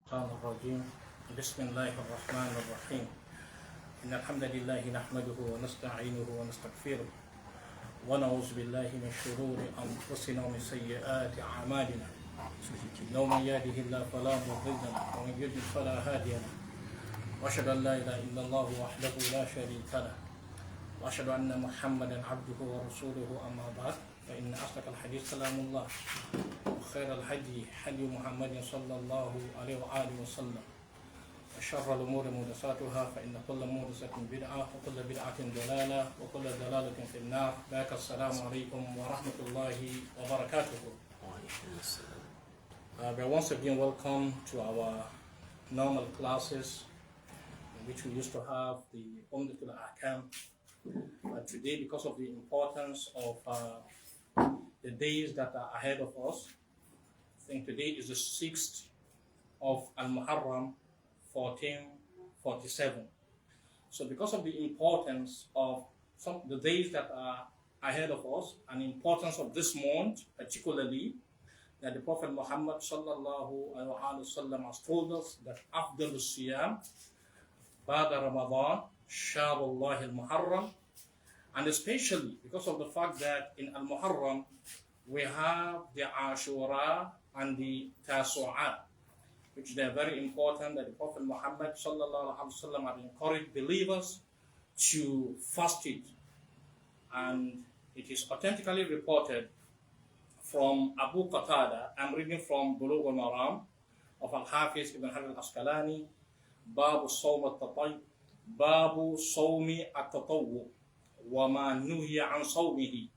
الشيطان الرجيم. بسم الله الرحمن الرحيم. إن الحمد لله نحمده ونستعينه ونستغفره ونعوذ بالله من شرور أنفسنا ومن سيئات أعمالنا. إنه من يهده الله فلا مضل له ومن يضلل فلا هادي له. وأشهد أن لا إله إلا الله وحده لا شريك له وأشهد أن محمدا عبده ورسوله. أما بعد فإن أصدق الحديث كلام الله وخير الهدي هدي محمد صلى الله عليه وآله وسلم وشر الأمور محدثاتها فإن كل محدثة بدعة وكل بدعة ضلالة وكل ضلالة في النار. بارك السلام عليكم ورحمة الله وبركاته. We are once again welcome to our normal classes in which we used to have the Umdatul Ahkam. Today, because of the importance of the days that are ahead of us, I think today is the 6th of Muharram 1447. So because of the importance of some the days that are ahead of us and the importance of this month particularly, that the Prophet Muhammad sallallahu alaihi wasallam has told us that afdal siyam ba'da Ramadan shahrullah al-Muharram, and especially because of the fact that in al-Muharram we have the Ashura and the Tasu'ah, which they are very important, that the Prophet Muhammad sallallahu alaihi wasallam had encouraged believers to fast it. And it is authentically reported from Abu Qatada. I'm reading from Bulugh al-Maram of Al-Hafiz ibn Hajar al-Asqalani, Babu Sawm al-Tatayy, Babu Sawmi al-Tatawwu, wa ma nuhiya an sawmihi.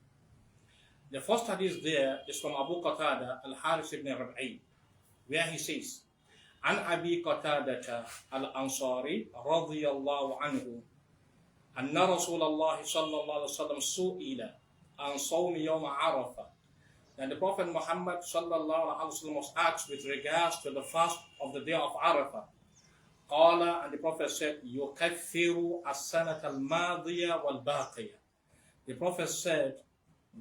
The first hadith there is from Abu Qatada al-Harith ibn Rab'i, where he says, An Abi Qatadata al-Ansari radiyallahu anhu, anna Rasulullah sallallahu alaihi wasallam su'ila an sawmi yawm Arafah. And the Prophet Muhammad sallallahu alaihi wasallam was asked with regards to the fast of the day of Arafah. Qala, and the Prophet said, yukaffiru as-sanata al-madiyah wal-baqiyah. The Prophet said,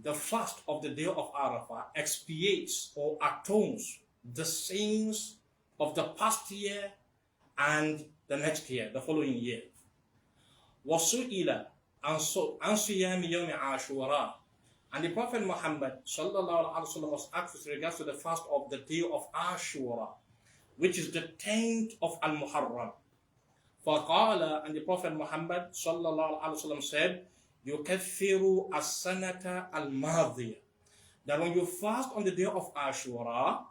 the fast of the day of Arafah expiates or atones the sins of the past year and the next year, the following year. وَسُئِلَ عَنْ صِيَامِ يَوْمِ عَاشُورَا. And the Prophet Muhammad sallallahu alaihi wasallam was asked with regards to the fast of the day of Ashura, which is the 10th of Al-Muharram. فَقَالَ, and the Prophet Muhammad sallallahu alaihi wasallam said, يُكَفِّرُ السَّنَةَ الْمَاضِيَةَ. That when you fast on the day of Ashura,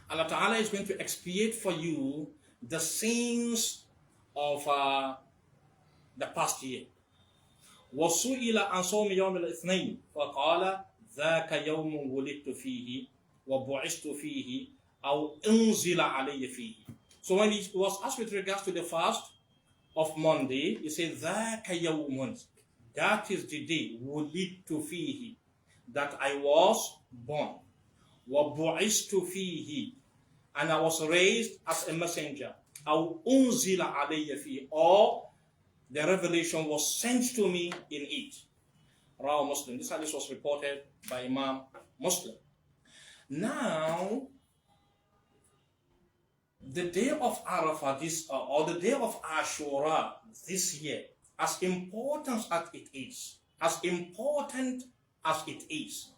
Allah Ta'ala is going to expiate for you the sins of the past year. وَسُئِلَ عَنْ صَوْمِ يَوْمِ الْإِثْنَيْنِ فَقَالَ ذَاكَ يَوْمٌ وُلِدْتُ فِيهِ وَبُعِثْتُ فِيهِ أَوْ أُنْزِلَ عَلَيَّ فِيهِ. So when he was asked with regards to the fast of Monday, he said, ذَاكَ يَوْمٌ. That is the day, وُلِدْتُ فِيهِ, that I was born. وَبُعِثْتُ فِيهِ, and I was raised as a messenger. أَوْ أُنْزِلَ عَلَيَّ فِيهِ, or the revelation was sent to me in it. Raw Muslim. This hadith was reported by Imam Muslim. Now, the day of Arafah, or the day of Ashura this year, as important as it is,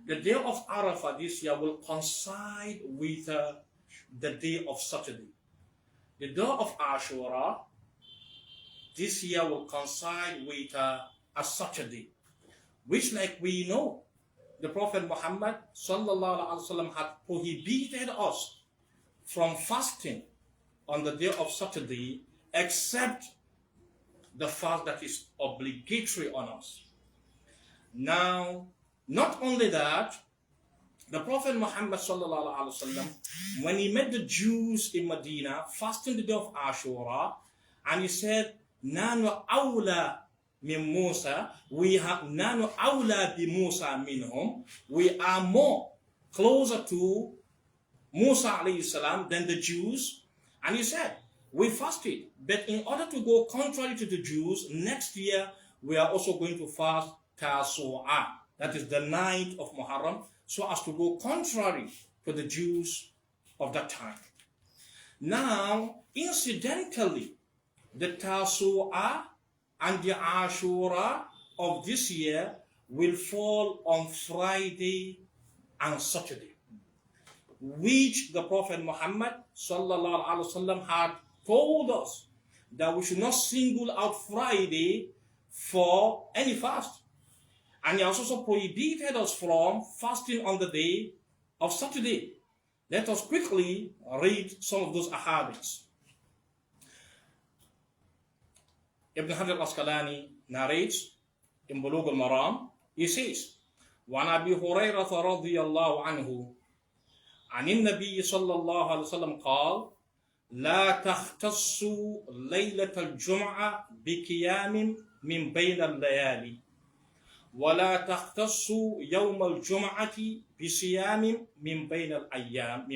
the day of Arafah this year will coincide with the day of Saturday. The day of Ashura this year will coincide with a Saturday, which, like we know, the Prophet Muhammad sallallahu alaihi wasallam had prohibited us from fasting on the day of Saturday, except the fast that is obligatory on us. Now, not only that, the Prophet Muhammad sallallahu alaihi wasallam, when he met the Jews in Medina fasting the day of Ashura, and he said, Nanu awla min Musa, nanu awla bi Musa minhum, we are more closer to Musa alayhi salam than the Jews. And he said, we fasted, but in order to go contrary to the Jews, next year we are also going to fast Tasu'ah, that is the 9th of Muharram, so as to go contrary to the Jews of that time. Now, incidentally, the Tasu'a and the Ashura of this year will fall on Friday and Saturday, which the Prophet Muhammad sallallahu alaihi wasallam had told us that we should not single out Friday for any fast. And he has also prohibited us from fasting on the day of Saturday. Let us quickly read some of those ahadiths. Ibn Hajar al-Asqalani narrates in Bulugh al-Maram, he says, وعن أبي هريرة رضي الله عنه عن النبي صلى الله عليه وسلم قال لا تختصوا ليلة الجمعة بقيام من بين الليالي ولا تختصوا يوم الجمعة بصيام من بين الأيام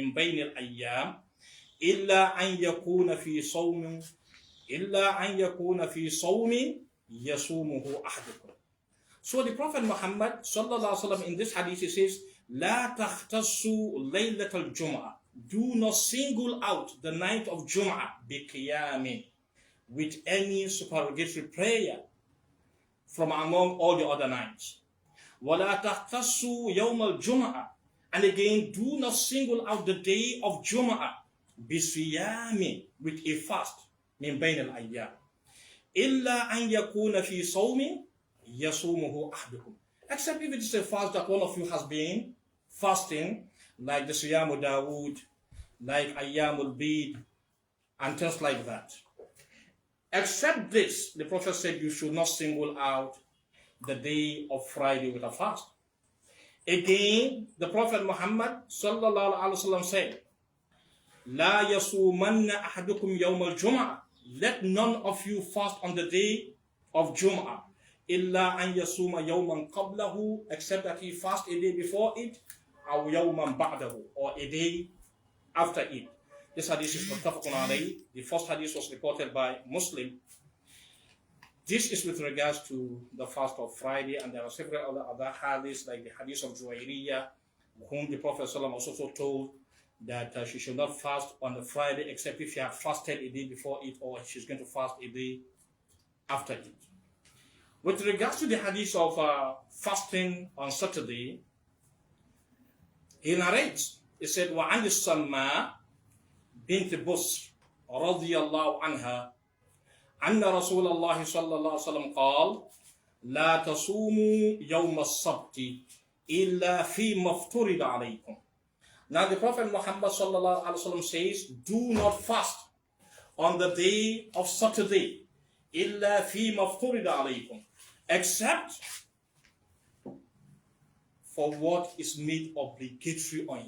إلا أن يكون في صوم يصومه أحدكم. So the Prophet Muhammad sallallahu alaihi wasallam in this hadith he says, لا تختصوا ليلة الجمعة. Do not single out the night of Jum'ah بقيام, with any supererogatory prayer from among all the other nights. ولا تختصوا يوم الجمعة. And again, do not single out the day of Jum'ah بصيام, with a fast من بين الأيام إلا أن يكون في صوم يصومه أحدكم. Except if it is a fast that one of you has been fasting, like the Siyamu Dawood, like Ayyamul Bid, and things like that. Except this, the Prophet said you should not single out the day of Friday with a fast. Again, the Prophet Muhammad sallallahu alaihi wasallam said, لا يصومن أحدكم يوم الجمعة. Let none of you fast on the day of Jum'ah. إلا أن يصوم يوما قبله, except that he fast a day before it, أو يوما بعده, or a day after it. This hadith is muttafaqun alayhi. The first hadith was reported by Muslim. This is with regards to the fast of Friday, and there are several other hadiths, like the hadith of Juwayriyah, whom the Prophet ﷺ also told that she should not fast on the Friday except if she had fasted a day before it, or she's going to fast a day after it. With regards to the hadith of fasting on Saturday, he narrates, he said, وَعَنِ السَّمَّاءِ بنت بصر رضي الله عنها أن رسول الله صلى الله عليه وسلم قال لا تصوموا يوم السبت إلا فيما افترض عليكم. Now the Prophet Muhammad sallallahu alaihi wasallam says, do not fast on the day of Saturday إلا فيما افترض عليكم, except for what is made obligatory on you.